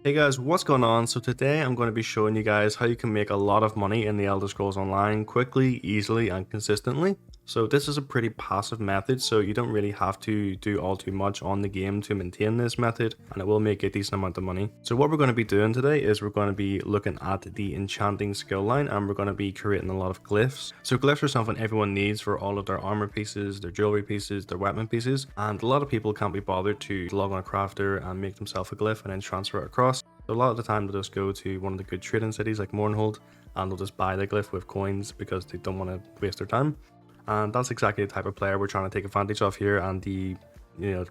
Hey guys, what's going on? So today I'm going to be showing you guys how you can make a lot of money in the Elder Scrolls Online quickly, easily, and consistently. So this is a pretty passive method, so you don't really have to do all too much on the game to maintain this method, and it will make a decent amount of money. So what we're going to be doing today is we're going to be looking at the Enchanting skill line, and we're going to be creating a lot of glyphs. So glyphs are something everyone needs for all of their armor pieces, their jewelry pieces, their weapon pieces, and a lot of people can't be bothered to log on a crafter and make themselves a glyph and then transfer it across. So a lot of the time they'll just go to one of the good trading cities like Mournhold and they'll just buy the glyph with coins because they don't want to waste their time. And that's exactly the type of player we're trying to take advantage of here, and the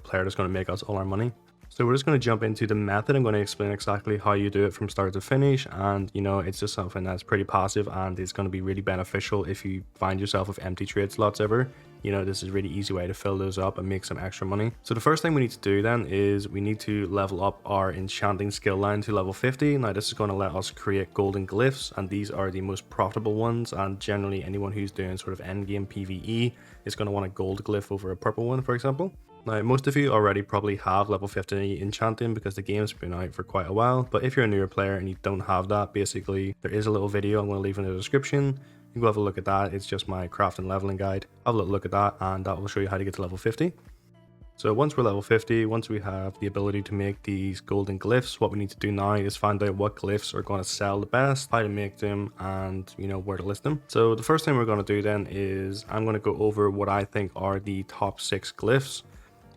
player that's going to make us all our money. So we're just going to jump into the method. I'm going to explain exactly how you do it from start to finish, and it's just something that's pretty passive and it's going to be really beneficial if you find yourself with empty trade slots ever. This is a really easy way to fill those up and make some extra money. So the first thing we need to do then is we need to level up our enchanting skill line to level 50. Now this is going to let us create golden glyphs, and these are the most profitable ones, and generally anyone who's doing sort of endgame PvE is going to want a gold glyph over a purple one, for example. Now, most of you already probably have level 50 enchanting because the game's been out for quite a while, but if you're a newer player and you don't have that, basically there is a little video I'm going to leave in the description. You can go have a look at that. It's just my crafting leveling guide. Have a little look at that, and that will show you how to get to level 50. So once we're level 50, once we have the ability to make these golden glyphs, what we need to do now is find out what glyphs are going to sell the best, how to make them, and where to list them. So the first thing we're going to do then is I'm going to go over what I think are the top 6 glyphs.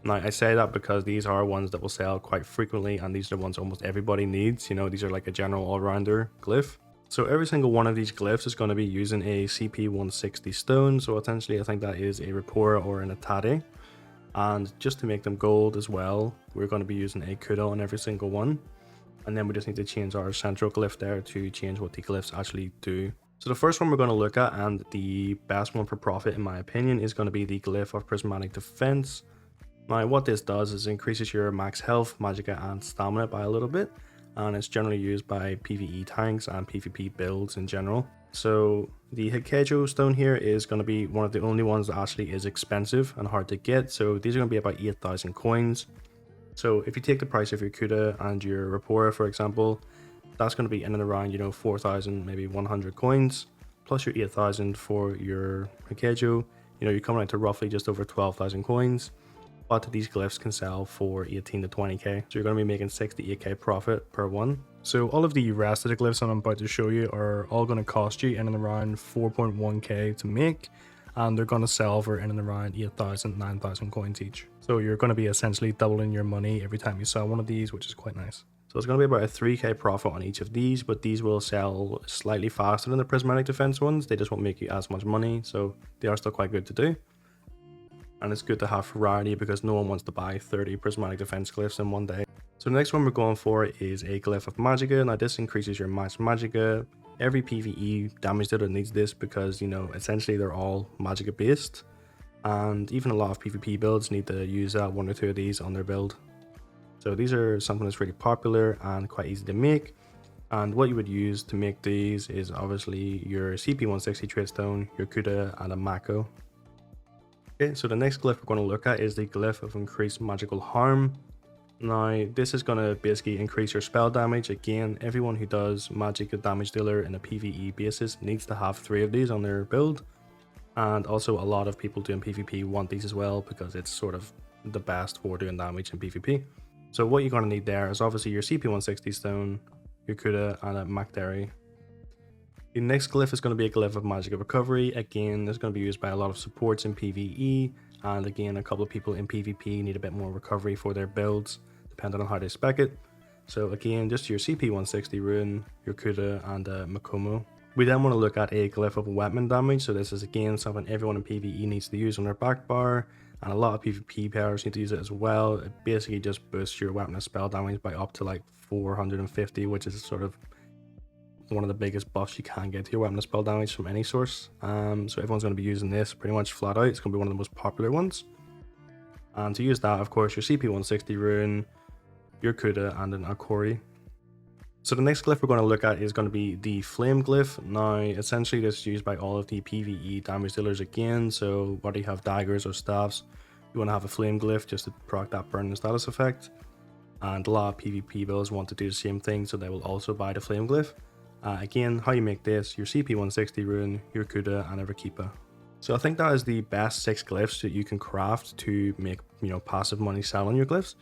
Now, I say that because these are ones that will sell quite frequently, and these are ones almost everybody needs. These are like a general all-rounder glyph. So every single one of these glyphs is going to be using a CP 160 stone. So essentially, I think that is a Rapora or an Atade. And just to make them gold as well, we're going to be using a Kuda on every single one. And then we just need to change our central glyph there to change what the glyphs actually do. So the first one we're going to look at, and the best one for profit in my opinion, is going to be the Glyph of Prismatic Defense. Now what this does is increases your max health, magicka, and stamina by a little bit, and it's generally used by PvE tanks and PvP builds in general. So the Hikejo stone here is going to be one of the only ones that actually is expensive and hard to get, so these are going to be about 8,000 coins. So if you take the price of your Kuda and your Rapora, for example, that's going to be in and around 4,000, maybe 100 coins, plus your 8,000 for your Hikejo. You're coming out to roughly just over 12,000 coins. But these glyphs can sell for 18 to 20k, so you're going to be making 6 to 8k profit per one. So all of the rest of the glyphs that I'm about to show you are all going to cost you in and around 4.1k to make, and they're going to sell for in and around 8,000, 9,000 coins each. So you're going to be essentially doubling your money every time you sell one of these, which is quite nice. So it's going to be about a 3k profit on each of these, but these will sell slightly faster than the Prismatic Defense ones. They just won't make you as much money, so they are still quite good to do. And it's good to have variety because no one wants to buy 30 Prismatic Defense glyphs in one day. So the next one we're going for is a Glyph of Magicka. Now this increases your max magicka. Every PvE damage dealer needs this because, essentially they're all magicka based. And even a lot of PvP builds need to use one or two of these on their build. So these are something that's really popular and quite easy to make. And what you would use to make these is obviously your CP 160 trade stone, your Kuda, and a Mako. Okay, so the next glyph we're going to look at is the Glyph of Increased Magical Harm. Now, this is going to basically increase your spell damage. Again, everyone who does magic damage dealer in a PvE basis needs to have 3 of these on their build. And also a lot of people doing PvP want these as well because it's sort of the best for doing damage in PvP. So what you're going to need there is obviously your CP 160 stone, your Kuda, and a Makdari. The next glyph is going to be a Glyph of Magic Recovery. Again, this is going to be used by a lot of supports in PvE, and again, a couple of people in PvP need a bit more recovery for their builds, depending on how they spec it. So again, just your CP 160 rune, your Kuda, and Makomo. We then want to look at a Glyph of Weapon Damage. So this is again something everyone in PvE needs to use on their back bar, and a lot of PvP players need to use it as well. It basically just boosts your weapon and spell damage by up to like 450, which is sort of one of the biggest buffs you can get to your weapon and spell damage from any source. So everyone's going to be using this pretty much flat out. It's going to be one of the most popular ones. And to use that, of course, your CP 160 rune, your Kuda, and an Akori. So the next glyph we're going to look at is going to be the Flame Glyph. Now, essentially this is used by all of the PvE damage dealers again. So whether you have daggers or staffs, you want to have a Flame Glyph just to proc that burn and status effect. and a lot of PvP builds want to do the same thing, so they will also buy the flame glyph. Again, how you make this: your CP160 rune, your Kuda, and a Rakipa. So I think that is the best 6 glyphs that you can craft to make, passive money selling your glyphs.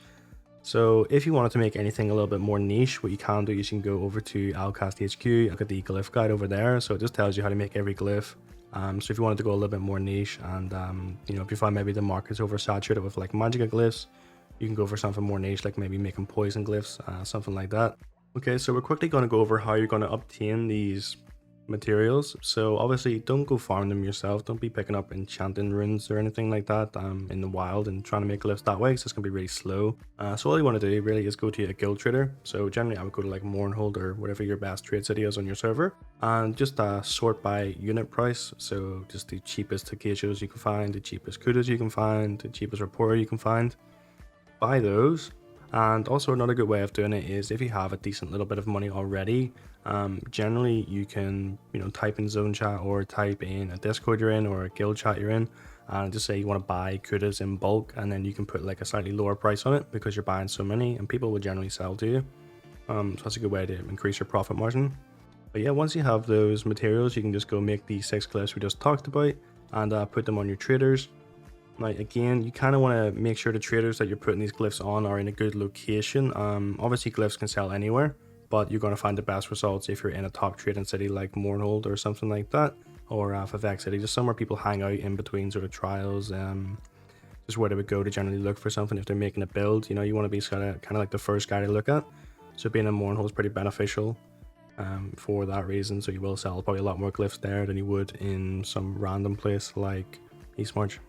So if you wanted to make anything a little bit more niche, what you can do is you can go over to Alcast HQ, look at the glyph guide over there. So it just tells you how to make every glyph. So if you wanted to go a little bit more niche, and if you find maybe the market's oversaturated with like magica glyphs, you can go for something more niche, like maybe making poison glyphs, something like that. Okay, so we're quickly going to go over how you're going to obtain these materials. So obviously don't go farm them yourself. Don't be picking up enchanting runes or anything like that in the wild and trying to make glyphs that way, because it's going to be really slow. So all you want to do really is go to a guild trader. So generally I would go to like Mournhold or whatever your best trade city is on your server, and just sort by unit price. So just the cheapest Takeshos you can find, the cheapest Kudas you can find, the cheapest Rapporteur you can find. Buy those. And also another good way of doing it is if you have a decent little bit of money already, generally you can type in zone chat or type in a Discord you're in or a guild chat you're in, and just say you want to buy Kudas in bulk, and then you can put like a slightly lower price on it because you're buying so many, and people will generally sell to you. So that's a good way to increase your profit margin. But yeah, once you have those materials, you can just go make the 6 glyphs we just talked about and put them on your traders. Now again, you kind of want to make sure the traders that you're putting these glyphs on are in a good location. Obviously glyphs can sell anywhere, but you're going to find the best results if you're in a top trading city like Mournhold or something like that, or Vivek City, just somewhere people hang out in between sort of trials. Just where they would go to generally look for something if they're making a build. You want to be kind of like the first guy to look at. So being in Mournhold is pretty beneficial for that reason. So you will sell probably a lot more glyphs there than you would in some random place like Eastmarch,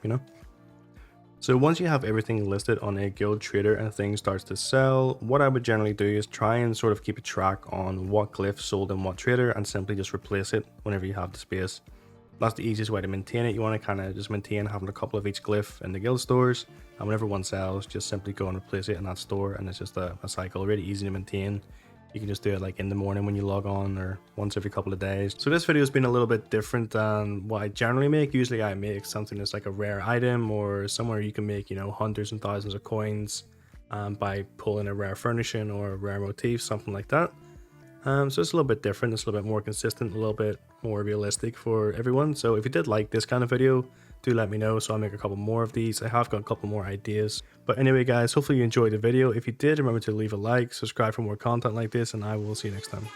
So once you have everything listed on a guild trader and things starts to sell, what I would generally do is try and sort of keep a track on what glyph sold in what trader and simply just replace it whenever you have the space. That's the easiest way to maintain it. You want to kind of just maintain having a couple of each glyph in the guild stores, and whenever one sells, just simply go and replace it in that store, and it's just a cycle, really easy to maintain. You can just do it like in the morning when you log on, or once every couple of days. So this video has been a little bit different than what I generally make. Usually I make something that's like a rare item, or somewhere you can make, hundreds and thousands of coins by pulling a rare furnishing or a rare motif, something like that. So it's a little bit different, it's a little bit more consistent, a little bit more realistic for everyone. So if you did like this kind of video, do let me know so I'll make a couple more of these. I have got a couple more ideas. But anyway guys, hopefully you enjoyed the video. If you did, remember to leave a like, subscribe for more content like this, and I will see you next time.